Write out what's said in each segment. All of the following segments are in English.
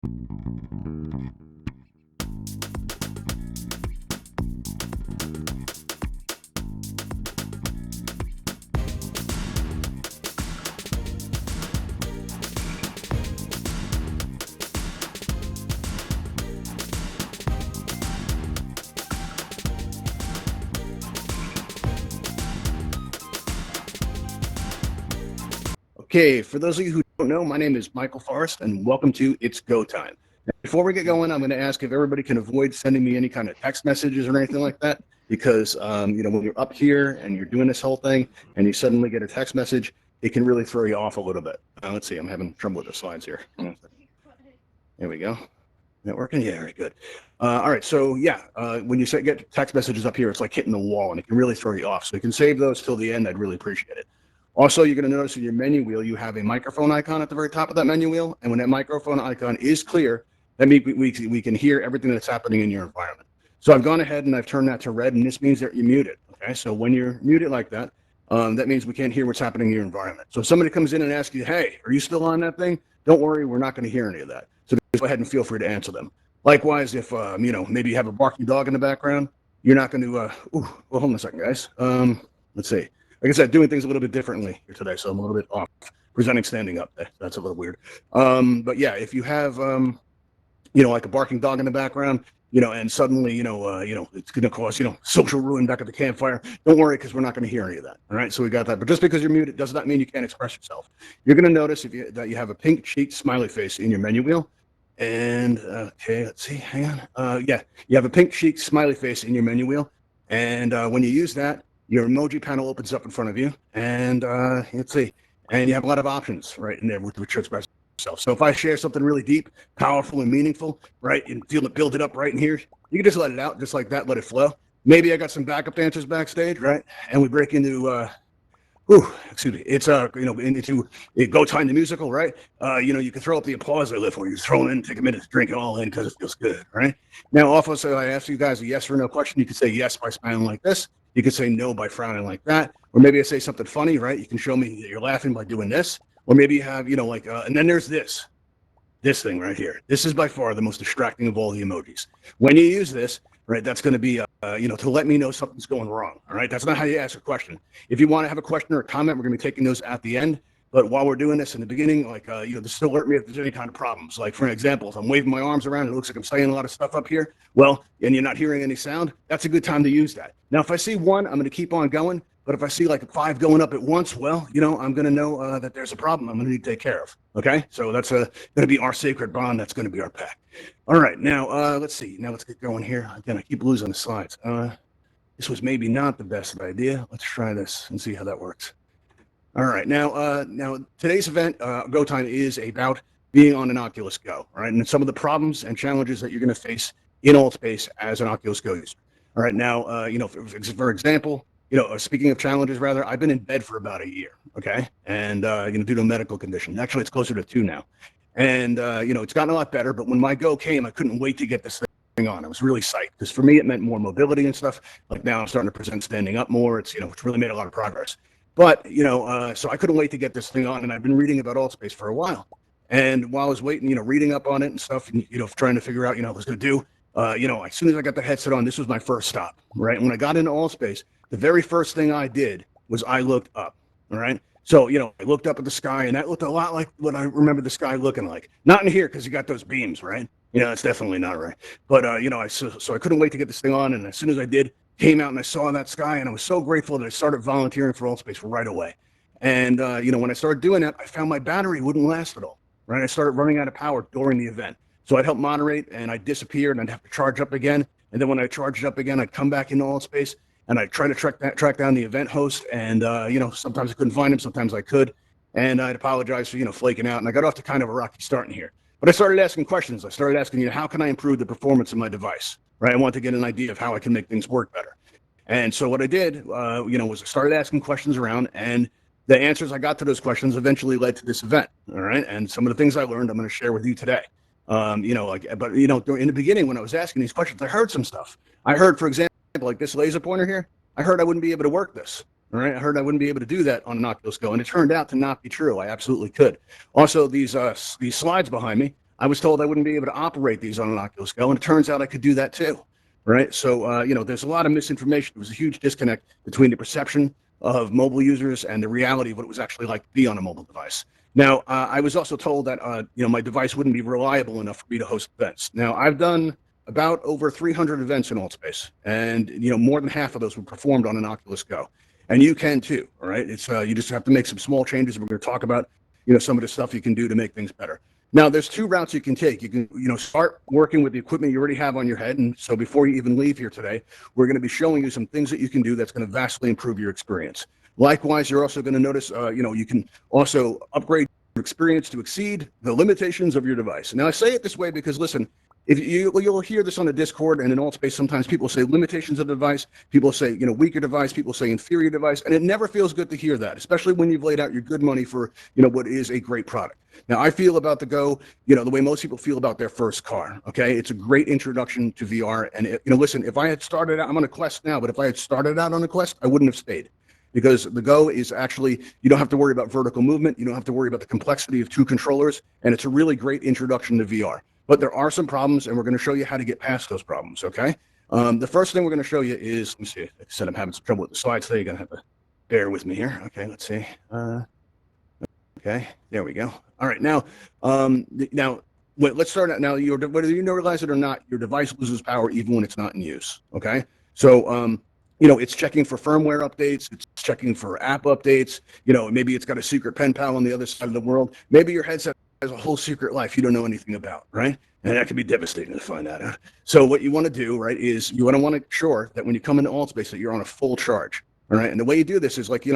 Okay, for those of you who don't know, my name is Michael Forrest, and welcome to It's Go Time. Before we get going, I'm going to ask if everybody can avoid sending me any kind of text messages or anything like that, because when you're up here and you're doing this whole thing, and you suddenly get a text message, it can really throw you off a little bit. Let's see, I'm having trouble with the slides here. There we go. That working? Yeah, very good. All right, so yeah, when you get text messages up here, it's like hitting the wall, and it can really throw you off. So you can save those till the end. I'd really appreciate it. Also, you're going to notice in your menu wheel, you have a microphone icon at the very top of that menu wheel. And when that microphone icon is clear, that means we can hear everything that's happening in your environment. So I've gone ahead and I've turned that to red, and this means that you're muted. Okay, so when you're muted like that, that means we can't hear what's happening in your environment. So if somebody comes in and asks you, hey, are you still on that thing? Don't worry, we're not going to hear any of that. So just go ahead and feel free to answer them. Likewise, if maybe you have a barking dog in the background, you're not going to. Well, hold on a second, guys. Let's see. Like I said, doing things a little bit differently here today, so I'm a little bit off. Presenting standing up, that's a little weird. But yeah, if you have, like a barking dog in the background, and suddenly, it's going to cause, social ruin back at the campfire. Don't worry, because we're not going to hear any of that. All right, so we got that. But just because you're muted does not mean you can't express yourself. You're going to notice that you have a pink cheeked smiley face in your menu wheel. And okay, let's see, hang on. Yeah, you have a pink cheeked smiley face in your menu wheel, and when you use that, your emoji panel opens up in front of you, and let's see, and you have a lot of options right in there with which to express yourself. So if I share something really deep, powerful, and meaningful, right, and build it up right in here, you can just let it out, just like that, let it flow. Maybe I got some backup dancers backstage, right, and we break into excuse me. It's into Go Time the musical, right? You can throw up the applause I live for. You throw it in, take a minute to drink it all in because it feels good, right? Now, also, I ask you guys a yes or no question. You can say yes by smiling like this. You can say no by frowning like that. Or maybe I say something funny, right? You can show me that you're laughing by doing this. Or maybe you have, and then there's this thing right here. This is by far the most distracting of all the emojis. When you use this, right, that's going to be, to let me know something's going wrong. All right, that's not how you ask a question. If you want to have a question or a comment, we're going to be taking those at the end. But while we're doing this in the beginning, just alert me if there's any kind of problems. Like, for example, if I'm waving my arms around and it looks like I'm saying a lot of stuff up here, well, and you're not hearing any sound, that's a good time to use that. Now, if I see one, I'm going to keep on going. But if I see like 5 going up at once, well, I'm going to know that there's a problem I'm going to need to take care of. Okay, so that's going to be our sacred bond. That's going to be our pact. All right, now let's see. Now let's get going here. Again, I keep losing the slides. This was maybe not the best idea. Let's try this and see how that works. All right, now today's event, Go Time, is about being on an Oculus Go. All right, and some of the problems and challenges that you're going to face in Altspace as an Oculus Go user. All right, now for example, speaking of challenges, rather, I've been in bed for about a year. Okay, and due to a medical condition. Actually, it's closer to 2 now. And, it's gotten a lot better, but when my Go came, I couldn't wait to get this thing on. I was really psyched because for me, it meant more mobility and stuff. Like now I'm starting to present standing up more. It's really made a lot of progress. But, so I couldn't wait to get this thing on, and I've been reading about Altspace for a while. And while I was waiting, reading up on it and stuff, and, trying to figure out, what I was going to do, as soon as I got the headset on, this was my first stop, right? When I got into Altspace, the very first thing I did was I looked up, all right? So, I looked up at the sky, and that looked a lot like what I remember the sky looking like. Not in here, because you got those beams, right? It's definitely not right. But, so I couldn't wait to get this thing on, and as soon as I did, came out and I saw that sky, and I was so grateful that I started volunteering for Altspace right away. And, when I started doing that, I found my battery wouldn't last at all, right? I started running out of power during the event. So I'd help moderate, and I'd disappear, and I'd have to charge up again. And then when I charged up again, I'd come back into Altspace, and I'd try to track down the event host. And, sometimes I couldn't find him, sometimes I could. And I'd apologize for, flaking out. And I got off to kind of a rocky start in here. But I started asking questions. I started asking, how can I improve the performance of my device? Right? I want to get an idea of how I can make things work better. And so what I did, was I started asking questions around, and the answers I got to those questions eventually led to this event. All right. And some of the things I learned, I'm going to share with you today. In the beginning, when I was asking these questions, I heard some stuff. I heard, for example, like this laser pointer here, I heard I wouldn't be able to work this. All right. I heard I wouldn't be able to do that on an Oculus Go, and it turned out to not be true. I absolutely could. Also, these slides behind me, I was told I wouldn't be able to operate these on an Oculus Go, and it turns out I could do that too, right? So, there's a lot of misinformation. There was a huge disconnect between the perception of mobile users and the reality of what it was actually like to be on a mobile device. Now, I was also told that, my device wouldn't be reliable enough for me to host events. Now, I've done about over 300 events in Altspace, and, more than half of those were performed on an Oculus Go. And you can too, all right? It's you just have to make some small changes. We're going to talk about, some of the stuff you can do to make things better. Now, there's two routes you can take. You can, start working with the equipment you already have on your head. And so before you even leave here today, we're going to be showing you some things that you can do that's going to vastly improve your experience. Likewise, you're also going to notice, you can also upgrade your experience to exceed the limitations of your device. Now, I say it this way because, listen, if you'll hear this on the Discord and in Altspace, sometimes people say limitations of the device, people say, weaker device, people say inferior device, and it never feels good to hear that, especially when you've laid out your good money for, what is a great product. Now, I feel about the Go, the way most people feel about their first car, okay? It's a great introduction to VR, and, listen, if I had started out, I'm on a Quest now, but if I had started out on a Quest, I wouldn't have stayed. Because the Go is actually, you don't have to worry about vertical movement, you don't have to worry about the complexity of two controllers, and it's a really great introduction to VR. But there are some problems, and we're going to show you how to get past those problems, okay? The first thing we're going to show you is, let me see, like I said, I'm having some trouble with the slides today. You're going to have to bear with me here. Okay, let's see. Okay, there we go. All right, now, let's start out. Now, whether you realize it or not, your device loses power even when it's not in use, okay? So, it's checking for firmware updates. It's checking for app updates. Maybe it's got a secret pen pal on the other side of the world. Maybe your headset has a whole secret life you don't know anything about, right? And that can be devastating to find that out. So what you want to do, right, is you want to make sure that when you come into Altspace that you're on a full charge, all right? And the way you do this is like say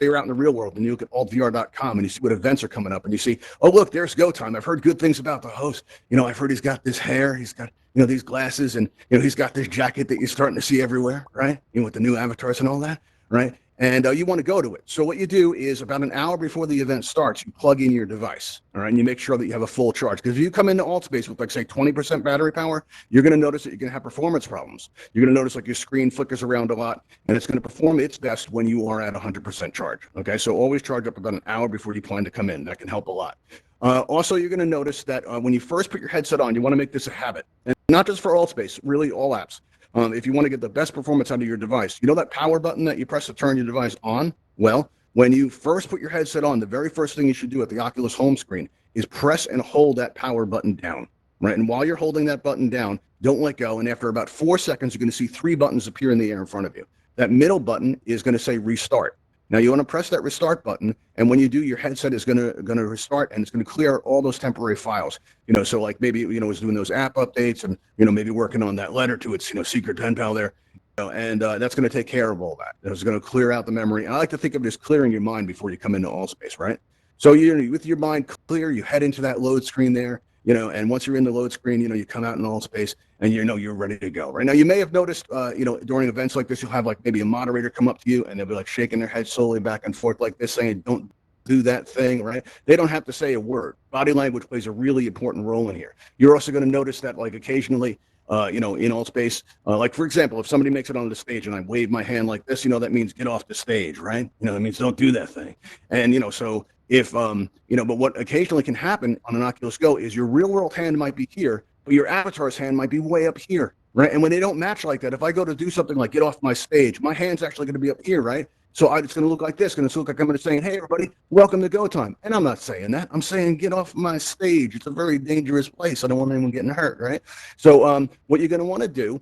you're out in the real world and you look at altvr.com and you see what events are coming up and you see, oh, look, there's Go Time. I've heard good things about the host. I've heard he's got this hair, he's got, these glasses, and, he's got this jacket that you're starting to see everywhere, right? With the new avatars and all that, right? And you want to go to it. So what you do is about an hour before the event starts, you plug in your device, all right? And you make sure that you have a full charge. Because if you come into Altspace with, like, say, 20% battery power, you're going to notice that you're going to have performance problems. You're going to notice, like, your screen flickers around a lot, and it's going to perform its best when you are at 100% charge, okay? So always charge up about an hour before you plan to come in. That can help a lot. Also, you're going to notice that when you first put your headset on, you want to make this a habit. And not just for Altspace, really all apps. If you want to get the best performance out of your device, that power button that you press to turn your device on? Well, when you first put your headset on, the very first thing you should do at the Oculus home screen is press and hold that power button down, right? And while you're holding that button down, don't let go. And after about 4 seconds, you're going to see 3 buttons appear in the air in front of you. That middle button is going to say restart. Now you want to press that restart button, and when you do, your headset is going to restart, and it's going to clear all those temporary files. So like maybe it's doing those app updates, and maybe working on that letter to its secret pen pal there, and that's going to take care of all that. It's going to clear out the memory. I like to think of it as clearing your mind before you come into Altspace, right? So with your mind clear, you head into that load screen there. And once you're in the load screen, you come out in Altspace and you're ready to go. Right now, you may have noticed, during events like this, you'll have like maybe a moderator come up to you and they'll be like shaking their head slowly back and forth like this, saying, "Don't do that thing," right? They don't have to say a word. Body language plays a really important role in here. You're also going to notice that, like, occasionally, in Altspace, like, for example, if somebody makes it onto the stage and I wave my hand like this, that means get off the stage, right? That means don't do that thing. And so if but what occasionally can happen on an Oculus Go is your real world hand might be here, but your avatar's hand might be way up here, right? And when they don't match like that, if I go to do something like get off my stage, my hand's actually going to be up here, right? So it's going to look like this. It's going to look like I'm going to say, "Hey, everybody, welcome to Go Time." And I'm not saying that. I'm saying get off my stage. It's a very dangerous place. I don't want anyone getting hurt, right? So what you're going to want to do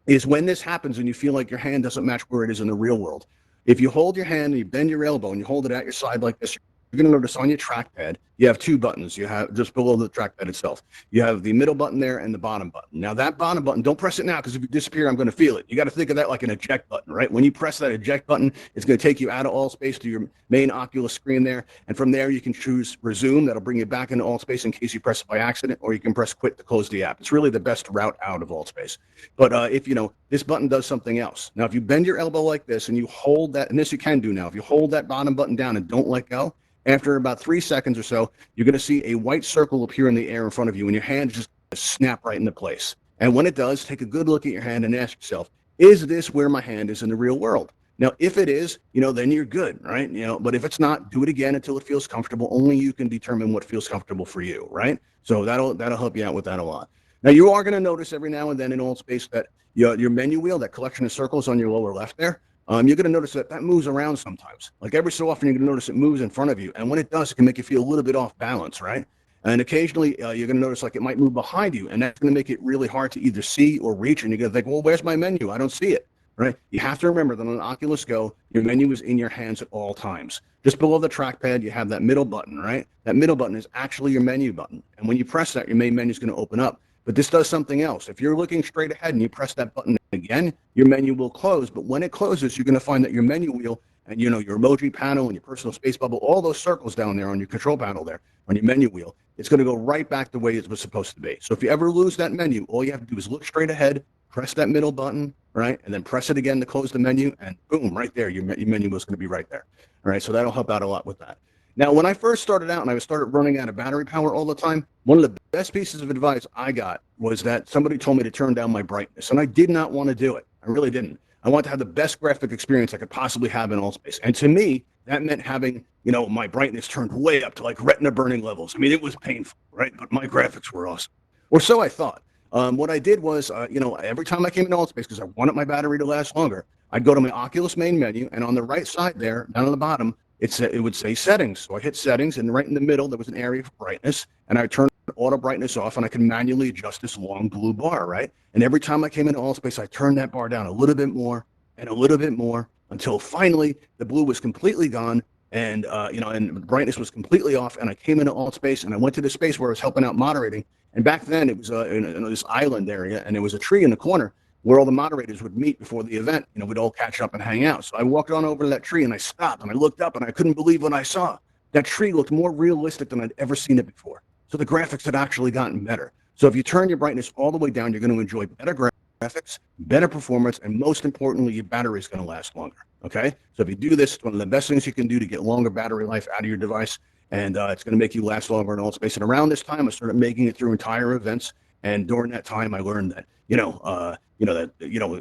is when this happens and you feel like your hand doesn't match where it is in the real world, if you hold your hand and you bend your elbow and you hold it at your side like this, you're going to notice on your trackpad, you have 2 buttons. You have just below the trackpad itself. You have the middle button there and the bottom button. Now that bottom button, don't press it now, because if you disappear, I'm going to feel it. You got to think of that like an eject button, right? When you press that eject button, it's going to take you out of Altspace to your main Oculus screen there. And from there, you can choose resume. That'll bring you back into Altspace in case you press it by accident, or you can press quit to close the app. It's really the best route out of Altspace. But if this button does something else. Now, if you bend your elbow like this and you hold that, and this you can do now, if you hold that bottom button down and don't let go, after about 3 seconds or so, you're going to see a white circle appear in the air in front of you, and your hand just snap right into place. And when it does, take a good look at your hand and ask yourself, is this where my hand is in the real world? Now, if it is, then you're good, right? But if it's not, do it again until it feels comfortable. Only you can determine what feels comfortable for you, right? So that'll help you out with that a lot. Now, you are going to notice every now and then in Altspace that your menu wheel, that collection of circles on your lower left there, you're going to notice that moves around sometimes. Like every so often, you're going to notice it moves in front of you. And when it does, it can make you feel a little bit off balance, right? And occasionally, you're going to notice like it might move behind you. And that's going to make it really hard to either see or reach. And you're going to think, well, where's my menu? I don't see it, right? You have to remember that on an Oculus Go, your menu is in your hands at all times. Just below the trackpad, you have that middle button, right? That middle button is actually your menu button. And when you press that, your main menu is going to open up. But this does something else. If you're looking straight ahead and you press that button again, your menu will close. But when it closes, you're going to find that your menu wheel and your emoji panel and your personal space bubble, all those circles down there on your control panel there, on your menu wheel, it's going to go right back the way it was supposed to be. So if you ever lose that menu, all you have to do is look straight ahead, press that middle button, right, and then press it again to close the menu, and boom, right there, your menu was going to be right there. All right, so that'll help out a lot with that. Now, when I first started out and I started running out of battery power all the time, one of the best pieces of advice I got was that somebody told me to turn down my brightness, and I did not want to do it. I really didn't. I wanted to have the best graphic experience I could possibly have in Altspace. And to me, that meant having, my brightness turned way up to like retina burning levels. I mean, it was painful, right? But my graphics were awesome. Or so I thought. What I did was, every time I came into Altspace, because I wanted my battery to last longer, I'd go to my Oculus main menu, and on the right side there, down on the bottom, it would say settings. So I hit settings, and right in the middle, there was an area for brightness, and I turned auto brightness off, and I could manually adjust this long blue bar, right? And every time I came into Altspace, I turned that bar down a little bit more and a little bit more until finally the blue was completely gone, and and the brightness was completely off, and I came into Altspace, and I went to the space where I was helping out moderating, and back then it was in this island area, and there was a tree in the corner where all the moderators would meet before the event. We'd all catch up and hang out. So I walked on over to that tree, and I stopped, and I looked up, and I couldn't believe what I saw. That tree looked more realistic than I'd ever seen it before. So the graphics had actually gotten better. So if you turn your brightness all the way down, you're going to enjoy better graphics, better performance, and most importantly, your battery is going to last longer, okay? So if you do this, it's one of the best things you can do to get longer battery life out of your device, and it's going to make you last longer in Altspace. And around this time, I started making it through entire events, and during that time, I learned that,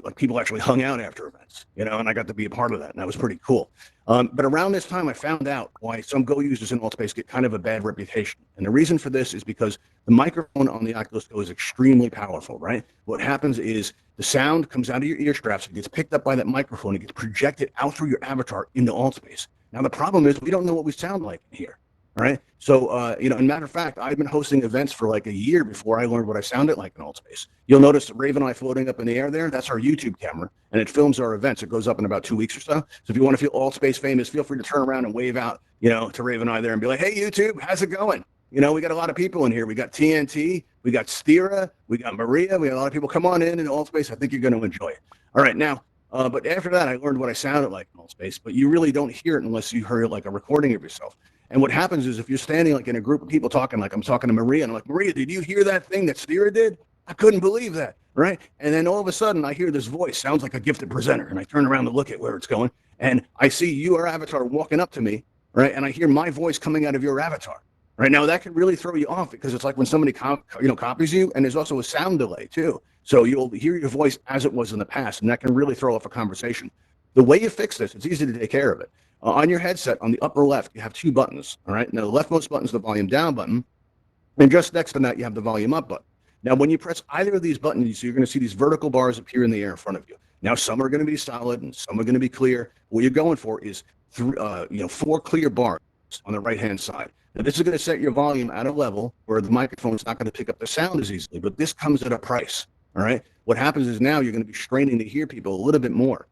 like people actually hung out after events, and I got to be a part of that, and that was pretty cool. But around this time, I found out why some Go users in Altspace get kind of a bad reputation. And the reason for this is because the microphone on the Oculus Go is extremely powerful, right? What happens is the sound comes out of your ear straps, it gets picked up by that microphone, it gets projected out through your avatar into Altspace. Now, the problem is we don't know what we sound like in here. All right. So, and matter of fact, I've been hosting events for like a year before I learned what I sounded like in Altspace. You'll notice Raven and I floating up in the air there. That's our YouTube camera, and it films our events. It goes up in about 2 weeks or so. So if you want to feel Altspace famous, feel free to turn around and wave out, to Raven and I there and be like, hey, YouTube, how's it going? We got a lot of people in here. We got TNT, we got Stira, we got Maria. We got a lot of people. Come on in Altspace. I think you're going to enjoy it. All right. Now, but after that, I learned what I sounded like in Altspace, but you really don't hear it unless you hear like a recording of yourself. And what happens is if you're standing like in a group of people talking, like I'm talking to Maria, and I'm like, Maria, did you hear that thing that Stira did? I couldn't believe that, right? And then all of a sudden I hear this voice, sounds like a gifted presenter, and I turn around to look at where it's going, and I see your avatar walking up to me, right? And I hear my voice coming out of your avatar. Right now, that can really throw you off because it's like when somebody copies you, and there's also a sound delay too. So you'll hear your voice as it was in the past, and that can really throw off a conversation. The way you fix this, it's easy to take care of it. On your headset, on the upper left, you have two buttons. All right. Now, the leftmost button is the volume down button, and just next to that, you have the volume up button. Now, when you press either of these buttons, you're going to see these vertical bars appear in the air in front of you. Now, some are going to be solid, and some are going to be clear. What you're going for is 4 clear bars on the right-hand side. Now, this is going to set your volume at a level where the microphone is not going to pick up the sound as easily, but this comes at a price. All right. What happens is now you're going to be straining to hear people a little bit more.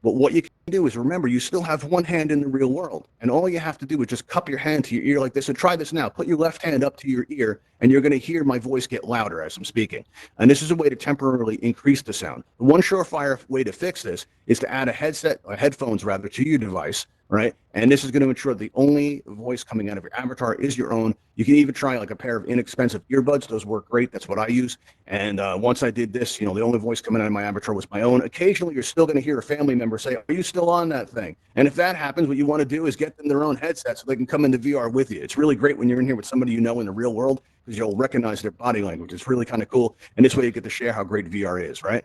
But what you can do is remember, you still have one hand in the real world, and all you have to do is just cup your hand to your ear like this. And try this now. Put your left hand up to your ear, and you're going to hear my voice get louder as I'm speaking. And this is a way to temporarily increase the sound. The one surefire way to fix this is to add a headset, or headphones rather, to your device, right? And this is going to ensure the only voice coming out of your avatar is your own. You can even try like a pair of inexpensive earbuds. Those work great. That's what I use. And once I did this, the only voice coming out of my avatar was my own. Occasionally, you're still going to hear a family member say, are you still on that thing? And if that happens, what you want to do is get them their own headset so they can come into VR with you. It's really great when you're in here with somebody in the real world because you'll recognize their body language. It's really kind of cool. And this way you get to share how great VR is, right?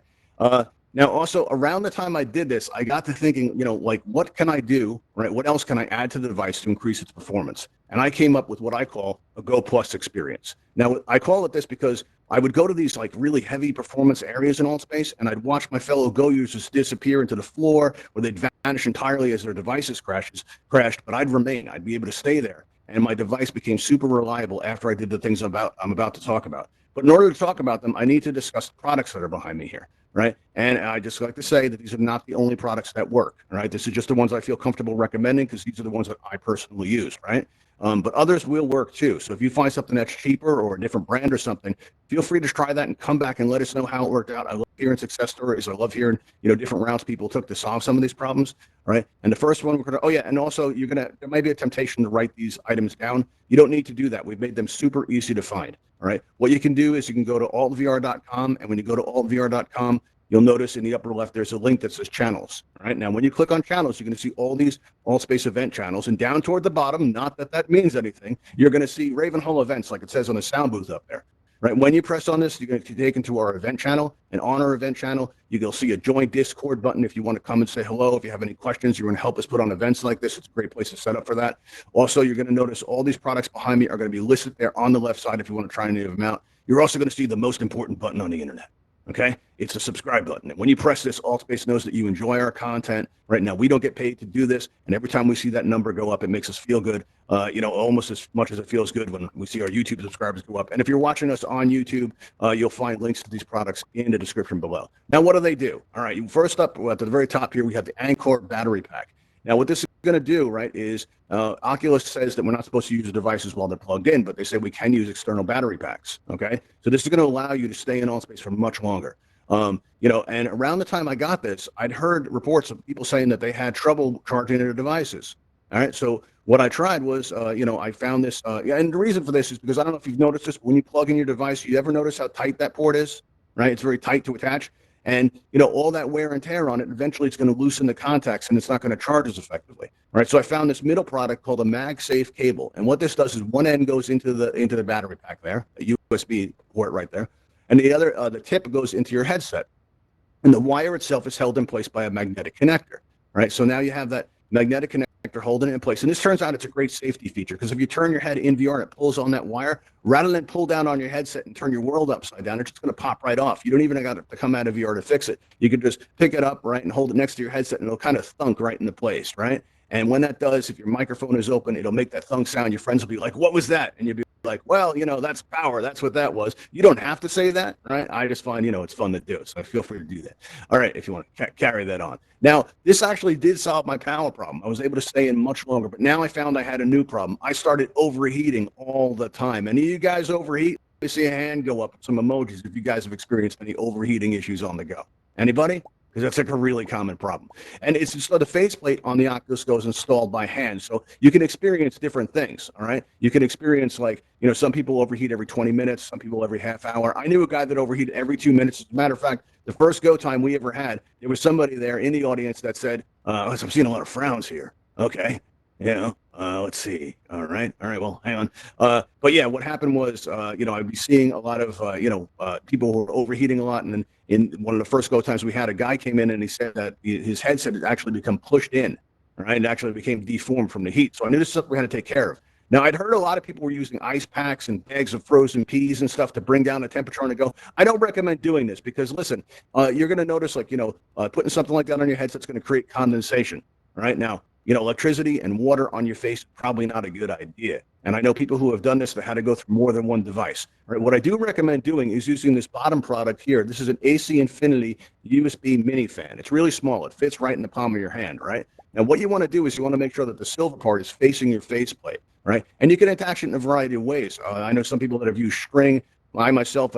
Now, also around the time I did this, I got to thinking, like, what can I do, right? What else can I add to the device to increase its performance? And I came up with what I call a Go Plus experience. Now, I call it this because I would go to these like really heavy performance areas in Altspace, and I'd watch my fellow Go users disappear into the floor, or they'd vanish entirely as their devices crashed, but I'd remain. I'd be able to stay there, and my device became super reliable after I did the things I'm about to talk about. But in order to talk about them, I need to discuss the products that are behind me here, right? And I just like to say that these are not the only products that work, right? This is just the ones I feel comfortable recommending because these are the ones that I personally use, right? But others will work too. So if you find something that's cheaper or a different brand or something, feel free to try that and come back and let us know how it worked out. I love hearing success stories. I love hearing, different routes people took to solve some of these problems, right? And the first one, and also there might be a temptation to write these items down. You don't need to do that. We've made them super easy to find, all right? What you can do is you can go to altvr.com, and when you go to altvr.com, you'll notice in the upper left, there's a link that says channels. All right. Now, when you click on channels, you're going to see all these Altspace event channels. And down toward the bottom, not that that means anything, you're going to see Ravenhall events, like it says on the sound booth up there. Right. When you press on this, you're going to be taken to our event channel. And on our event channel, you'll see a join Discord button if you want to come and say hello. If you have any questions, you're going to help us put on events like this. It's a great place to set up for that. Also, you're going to notice all these products behind me are going to be listed there on the left side if you want to try any of them out. You're also going to see the most important button on the internet. Okay, it's a subscribe button. And when you press this, Altspace knows that you enjoy our content. Right now, we don't get paid to do this, and every time we see that number go up, it makes us feel good. Almost as much as it feels good when we see our YouTube subscribers go up. And if you're watching us on YouTube, you'll find links to these products in the description below. Now, what do they do? All right, first up at the very top here, we have the Anker battery pack. Now, what this is going to do, right, is Oculus says that we're not supposed to use the devices while they're plugged in, but they say we can use external battery packs, okay? So this is going to allow you to stay in Altspace for much longer. And around the time I got this, I'd heard reports of people saying that they had trouble charging their devices, all right? So what I tried was, I found this, and the reason for this is because I don't know if you've noticed this, when you plug in your device, you ever notice how tight that port is, right? It's very tight to attach. And, all that wear and tear on it, eventually it's going to loosen the contacts and it's not going to charge as effectively. All right. So I found this middle product called a MagSafe cable. And what this does is one end goes into the battery pack there, a USB port right there. And the other, the tip goes into your headset. And the wire itself is held in place by a magnetic connector. Right. So now you have that magnetic connector holding it in place. And this turns out it's a great safety feature because if you turn your head in VR and it pulls on that wire, rather than pull down on your headset and turn your world upside down, it's just going to pop right off. You don't even got to come out of VR to fix it. You can just pick it up, right, and hold it next to your headset, and it'll kind of thunk right into place, right? And when that does, if your microphone is open, it'll make that thunk sound. Your friends will be like, "What was that?" And you'll be like, "Well, that's power. That's what that was." You don't have to say that, right? I just find, it's fun to do. So feel free to do that. All right, if you want to carry that on. Now, this actually did solve my power problem. I was able to stay in much longer, but now I found I had a new problem. I started overheating all the time. Any of you guys overheat? Let me see a hand go up, some emojis if you guys have experienced any overheating issues on the go. Anybody? Because that's like a really common problem. And it's so the faceplate on the Oculus Go is installed by hand. So you can experience different things, all right? You can experience some people overheat every 20 minutes, some people every half hour. I knew a guy that overheated every 2 minutes. As a matter of fact, the first go time we ever had, there was somebody there in the audience that said, I'm seeing a lot of frowns here. Okay. Let's see. All right. Well, hang on. But yeah, what happened was, I'd be seeing a lot of, people who were overheating a lot. And then in one of the first go times we had, a guy came in and he said that his headset had actually become pushed in, right? It actually became deformed from the heat. So I knew this is something we had to take care of. Now, I'd heard a lot of people were using ice packs and bags of frozen peas and stuff to bring down the temperature on the go. I don't recommend doing this because, listen, you're going to notice, putting something like that on your headset's going to create condensation, right? Now, electricity and water on your face is probably not a good idea. And I know people who have done this that had to go through more than one device. Right? What I do recommend doing is using this bottom product here. This is an AC Infinity USB mini fan. It's really small. It fits right in the palm of your hand, right? Now, what you want to do is you want to make sure that the silver part is facing your faceplate, right? And you can attach it in a variety of ways. I know some people that have used string. I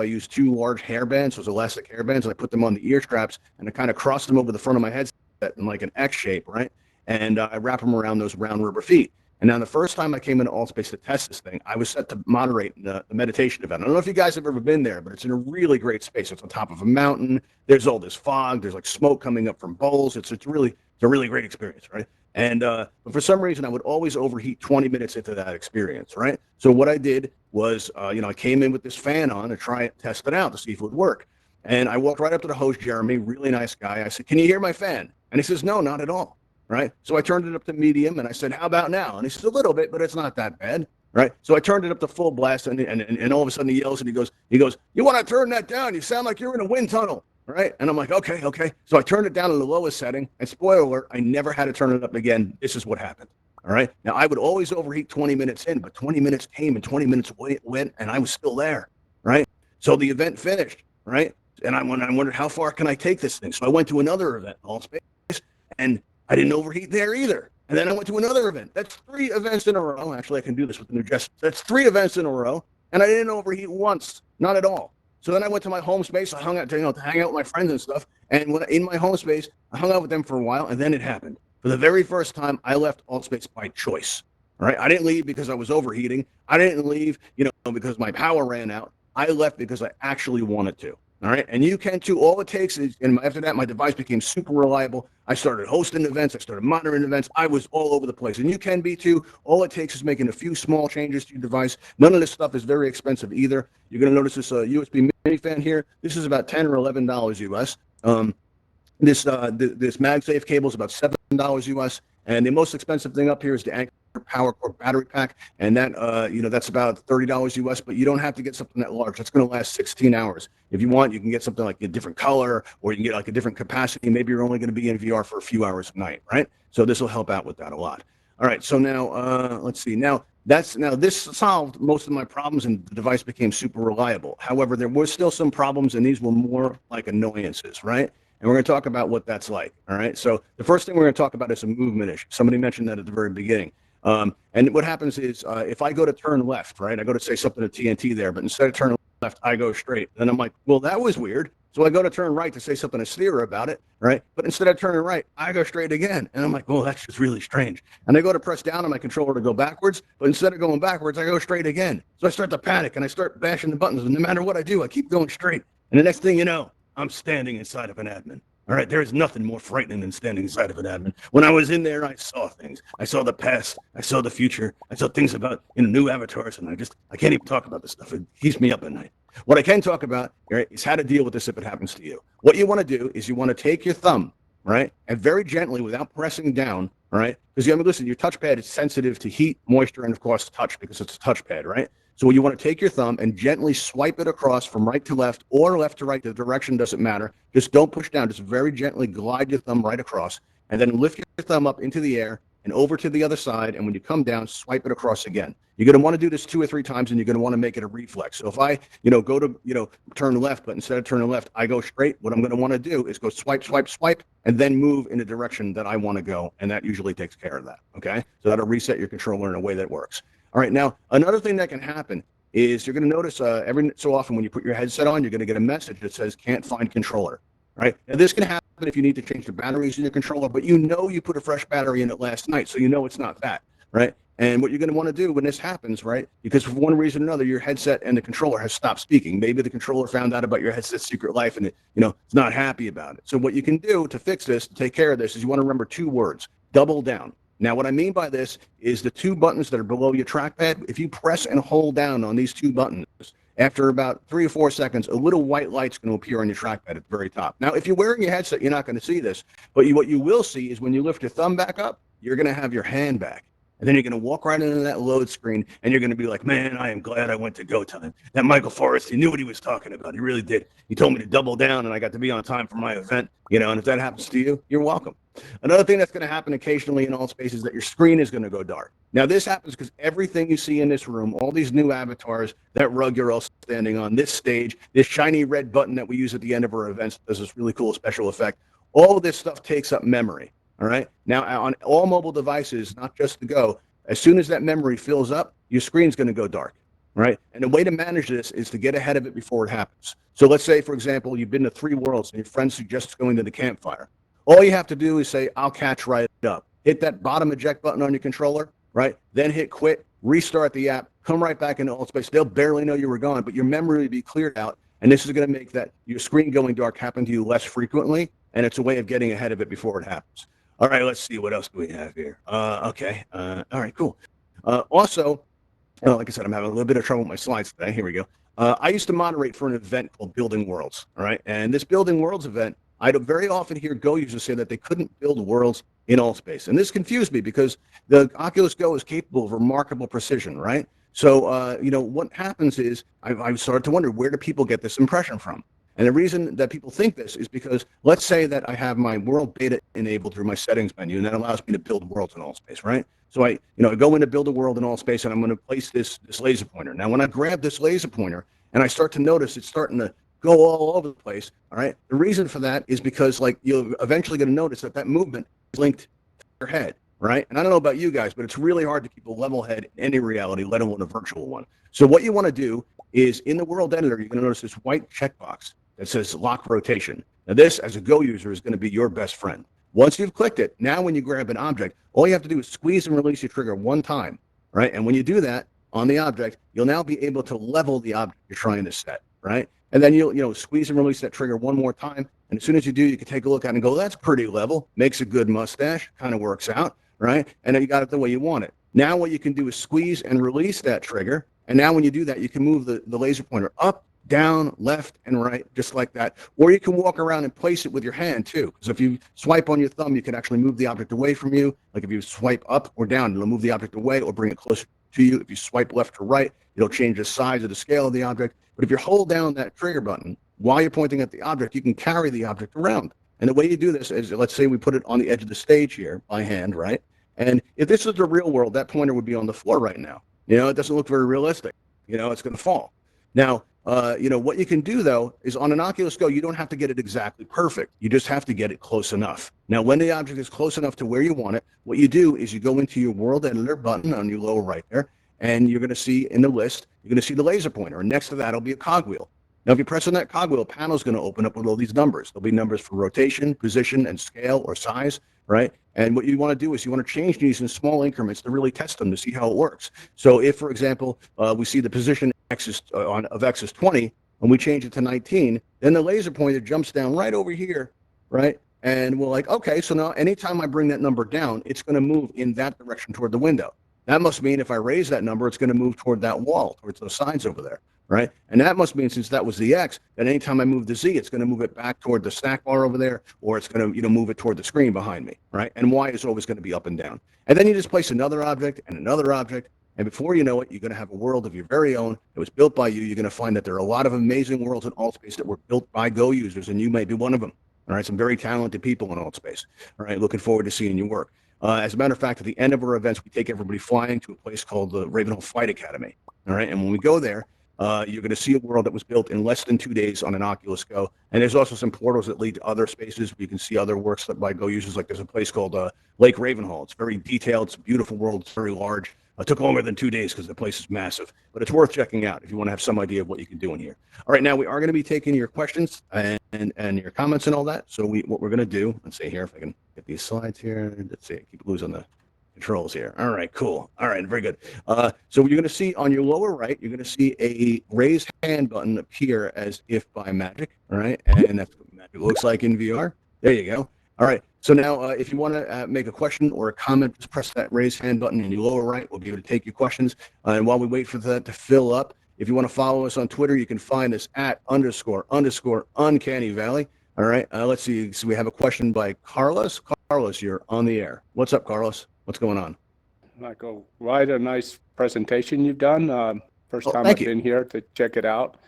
use 2 large hair bands, those elastic hair bands, and I put them on the ear straps, and I kind of cross them over the front of my headset in like an X shape, right? And I wrap them around those round rubber feet. And now the first time I came into Altspace to test this thing, I was set to moderate the meditation event. I don't know if you guys have ever been there, but it's in a really great space. It's on top of a mountain. There's all this fog. There's like smoke coming up from bowls. It's a really great experience, right? And but for some reason, I would always overheat 20 minutes into that experience, right? So what I did was, I came in with this fan on to try it, test it out to see if it would work. And I walked right up to the host, Jeremy, really nice guy. I said, "Can you hear my fan?" And he says, "No, not at all." Right. So I turned it up to medium and I said, "How about now?" And he says, "A little bit, but it's not that bad." Right. So I turned it up to full blast, and all of a sudden he yells and he goes, "You want to turn that down? You sound like you're in a wind tunnel." Right. And I'm like, okay, okay. So I turned it down to the lowest setting. And spoiler alert, I never had to turn it up again. This is what happened. All right. Now I would always overheat 20 minutes in, but 20 minutes came and 20 minutes went, and I was still there. Right. So the event finished. Right. And I wondered, how far can I take this thing? So I went to another event, Altspace, and I didn't overheat there either. And then I went to another event. That's 3 events in a row. Actually, I can do this with the new Jess. That's 3 events in a row, and I didn't overheat once, not at all. So then I went to my home space. I hung out, to hang out with my friends and stuff. And in my home space, I hung out with them for a while, and then it happened. For the very first time, I left Altspace by choice. All right, I didn't leave because I was overheating. I didn't leave, because my power ran out. I left because I actually wanted to. All right. And you can too. All it takes is, and after that, my device became super reliable. I started hosting events. I started monitoring events. I was all over the place. And you can be too. All it takes is making a few small changes to your device. None of this stuff is very expensive either. You're going to notice this USB mini fan here. This is about $10 or $11 US. This MagSafe cable is about $7 US. And the most expensive thing up here is the Anker Power Core battery pack, and that that's about $30 US. But you don't have to get something that large. That's going to last 16 hours. If you want, you can get something like a different color, or you can get like a different capacity. Maybe you're only going to be in VR for a few hours a night, right? So this will help out with that a lot. All right. So now let's see. Now this solved most of my problems, and the device became super reliable. However, there were still some problems, and these were more like annoyances, right? And we're going to talk about what that's like. All right. So the first thing we're going to talk about is a movement issue. Somebody mentioned that at the very beginning. And what happens is if I go to turn left, right, I go to say something to TNT there, but instead of turning left, I go straight. And I'm like, well, that was weird. So I go to turn right to say something to Steer about it, right? But instead of turning right, I go straight again. And I'm like, well, that's just really strange. And I go to press down on my controller to go backwards, but instead of going backwards, I go straight again. So I start to panic and I start bashing the buttons. And no matter what I do, I keep going straight. And the next thing you know, I'm standing inside of an admin. All right, there is nothing more frightening than standing inside of an admin. When I was in there, I saw things. I saw the past. I saw the future. I saw things about new avatars, and I can't even talk about this stuff. It keeps me up at night. What I can talk about, right, is how to deal with this if it happens to you. What you want to do is you want to take your thumb, right, and very gently, without pressing down, right, because listen, your touchpad is sensitive to heat, moisture, and of course touch because it's a touchpad, right? So you want to take your thumb and gently swipe it across from right to left or left to right. The direction doesn't matter. Just don't push down. Just very gently glide your thumb right across, and then lift your thumb up into the air and over to the other side. And when you come down, swipe it across again. You're going to want to do this 2 or 3 times, and you're going to want to make it a reflex. So if I, go to, turn left, but instead of turning left, I go straight. What I'm going to want to do is go swipe, swipe, swipe, and then move in the direction that I want to go. And that usually takes care of that. Okay. So that'll reset your controller in a way that works. All right, now, another thing that can happen is you're going to notice every so often when you put your headset on, you're going to get a message that says, can't find controller, right? Now, this can happen if you need to change the batteries in your controller, but you put a fresh battery in it last night, so it's not that, right? And what you're going to want to do when this happens, right, because for one reason or another, your headset and the controller has stopped speaking. Maybe the controller found out about your headset's secret life and it's not happy about it. So what you can do to fix this, to take care of this, is you want to remember 2 words: double down. Now, what I mean by this is the 2 buttons that are below your trackpad. If you press and hold down on these 2 buttons, after about 3 or 4 seconds, a little white light's going to appear on your trackpad at the very top. Now, if you're wearing your headset, you're not going to see this. But what you will see is when you lift your thumb back up, you're going to have your hand back. And then you're going to walk right into that load screen, and you're going to be like, man, I am glad I went to Go Time. That Michael Forrest, he knew what he was talking about. He really did. He told me to double down, and I got to be on time for my event. And if that happens to you, you're welcome. Another thing that's going to happen occasionally in Altspace is that your screen is going to go dark. Now, this happens because everything you see in this room, all these new avatars, that rug you're all standing on, this stage, this shiny red button that we use at the end of our events, does this really cool special effect. All of this stuff takes up memory. All right. Now, on all mobile devices, not just the Go, as soon as that memory fills up, your screen's going to go dark. Right. And the way to manage this is to get ahead of it before it happens. So let's say, for example, you've been to 3 worlds and your friend suggests going to the campfire. All you have to do is say, I'll catch right up. Hit that bottom eject button on your controller, right? Then hit quit, restart the app, come right back into Altspace. They'll barely know you were gone, but your memory will be cleared out. And this is going to make that your screen going dark happen to you less frequently. And it's a way of getting ahead of it before it happens. All right, let's see. What else do we have here? Okay. All right, cool. Also, like I said, I'm having a little bit of trouble with my slides today. Here we go. I used to moderate for an event called Building Worlds. All right. And this Building Worlds event, I'd very often hear Go users say that they couldn't build worlds in Altspace. And this confused me because the Oculus Go is capable of remarkable precision, right? So, what happens is I've started to wonder, where do people get this impression from? And the reason that people think this is because, let's say that I have my world beta enabled through my settings menu, and that allows me to build worlds in Altspace, right? So I go in to build a world in Altspace, and I'm going to place this laser pointer. Now, when I grab this laser pointer and I start to notice it's starting to go all over the place, all right, the reason for that is because, like, you're eventually going to notice that movement is linked to your head, right? And I don't know about you guys, but it's really hard to keep a level head in any reality, let alone a virtual one. So what you want to do is, in the world editor, you're going to notice this white checkbox that says lock rotation. Now, this, as a Go user, is going to be your best friend. Once you've clicked it, now when you grab an object, all you have to do is squeeze and release your trigger one time, right? And when you do that on the object, you'll now be able to level the object you're trying to set, right? And then you'll squeeze and release that trigger one more time. And as soon as you do, you can take a look at it and go, that's pretty level, makes a good mustache, kind of works out, right? And then you got it the way you want it. Now what you can do is squeeze and release that trigger. And now when you do that, you can move the laser pointer up, down, left, and right, just like that. Or you can walk around and place it with your hand too. Because if you swipe on your thumb, you can actually move the object away from you. Like if you swipe up or down, it'll move the object away or bring it closer to you. If you swipe left or right, it'll change the size or the scale of the object. But if you hold down that trigger button while you're pointing at the object, you can carry the object around. And the way you do this is, let's say we put it on the edge of the stage here by hand, right? And if this is the real world, that pointer would be on the floor right now. It doesn't look very realistic. It's going to fall. Now, what you can do, though, is on an Oculus Go, you don't have to get it exactly perfect. You just have to get it close enough. Now, when the object is close enough to where you want it, what you do is you go into your world editor button on your lower right there, and you're going to see in the list, you're going to see the laser pointer. And next to that will be a cogwheel. Now, if you press on that cogwheel, a panel is going to open up with all these numbers. There'll be numbers for rotation, position, and scale or size, right? And what you want to do is you want to change these in small increments to really test them to see how it works. So if, for example, we see the position of X is 20, and we change it to 19, then the laser pointer jumps down right over here, right? And we're like, okay, so now anytime I bring that number down, it's going to move in that direction toward the window. That must mean if I raise that number, it's going to move toward that wall, towards those signs over there, right? And that must mean, since that was the X, that anytime I move the Z, it's going to move it back toward the snack bar over there, or it's going to, move it toward the screen behind me, right? And Y is always going to be up and down. And then you just place another object and another object, and before you know it, you're going to have a world of your very own. It was built by you. You're going to find that there are a lot of amazing worlds in Altspace that were built by Go users, and you may be one of them. All right, some very talented people in Altspace. All right, looking forward to seeing your work. As a matter of fact, at the end of our events, we take everybody flying to a place called the Ravenhill Flight Academy. All right, and when we go there, you're going to see a world that was built in less than 2 days on an Oculus Go. And there's also some portals that lead to other spaces where you can see other works by Go users. Like there's a place called Lake Ravenhall. It's very detailed. It's a beautiful world. It's very large. It took longer than 2 days because the place is massive, but it's worth checking out if you want to have some idea of what you can do in here. All right, now we are going to be taking your questions and your comments and all that. So what we're going to do, let's see here if I can get these slides here. Let's see, I keep losing the controls here. All right, cool. All right, very good. So you're going to see on your lower right, you're going to see a raise hand button appear as if by magic. All right, and that's what magic looks like in VR. There you go. All right. So now, if you want to make a question or a comment, just press that raise hand button in your lower right. We'll be able to take your questions. And while we wait for that to fill up, if you want to follow us on Twitter, you can find us at __Uncanny Valley. All right. Let's see. So we have a question by Carlos. Carlos, you're on the air. What's up, Carlos? What's going on? Michael, right, a nice presentation you've done. First time I've been here to check it out.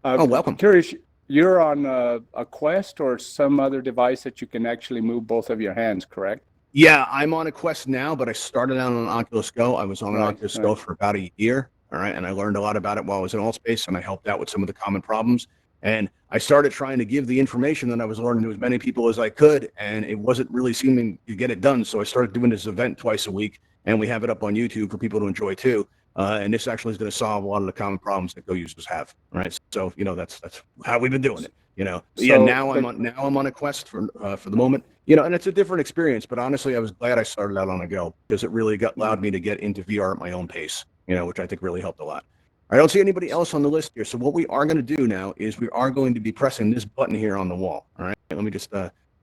Welcome. Curious. You're on a Quest or some other device that you can actually move both of your hands, correct? Yeah, I'm on a Quest now, but I started out on an Oculus Go. I was on an Oculus Go for about a year, all right, and I learned a lot about it while I was in Altspace, and I helped out with some of the common problems. And I started trying to give the information that I was learning to as many people as I could, and it wasn't really seeming to get it done. So I started doing this event twice a week, and we have it up on YouTube for people to enjoy too. And this actually is going to solve a lot of the common problems that Go users have. Right. So, that's how we've been doing it, So yeah, now I'm on a Quest for the moment, and it's a different experience, but honestly, I was glad I started out on a Go because it really allowed me to get into VR at my own pace, which I think really helped a lot. I don't see anybody else on the list here. So what we are going to do now is we are going to be pressing this button here on the wall. All right. Let me just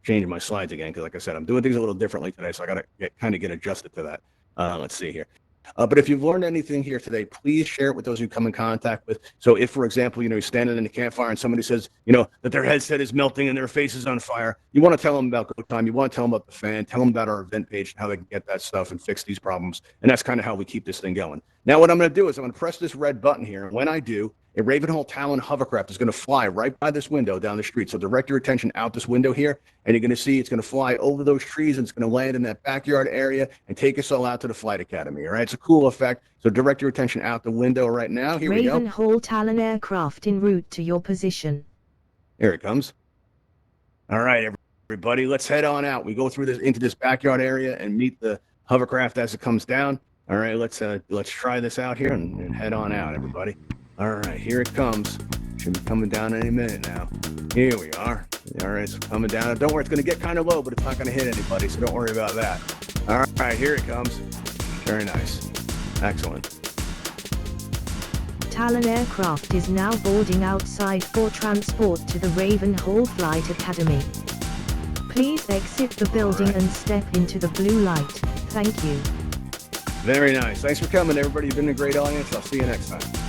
change my slides again, because like I said, I'm doing things a little differently today. So I got to kind of get adjusted to that. Let's see here. But if you've learned anything here today, please share it with those you come in contact with. So if, for example, you're standing in the campfire and somebody says, that their headset is melting and their face is on fire, you want to tell them about Go Time. You want to tell them about the fan, tell them about our event page and how they can get that stuff and fix these problems. And that's kind of how we keep this thing going. Now, what I'm going to do is I'm going to press this red button here. And when I do, a Ravenhall Talon hovercraft is going to fly right by this window down the street. So direct your attention out this window here, and you're going to see it's going to fly over those trees, and it's going to land in that backyard area and take us all out to the flight academy. All right, it's a cool effect. So direct your attention out the window right now. Here we go. Ravenhall Talon aircraft en route to your position. Here it comes. All right, everybody, let's head on out. We go through this into this backyard area and meet the hovercraft as it comes down. All right, let's try this out here and head on out, everybody. All right, here it comes. Should be coming down any minute now. Here we are. All right, it's coming down. Don't worry, it's going to get kind of low, but it's not going to hit anybody, so don't worry about that. All right, here it comes. Very nice. Excellent. Talon aircraft is now boarding outside for transport to the Ravenhall Flight Academy. Please exit the building and step into the blue light. Thank you. Very nice. Thanks for coming, everybody. You've been a great audience. I'll see you next time.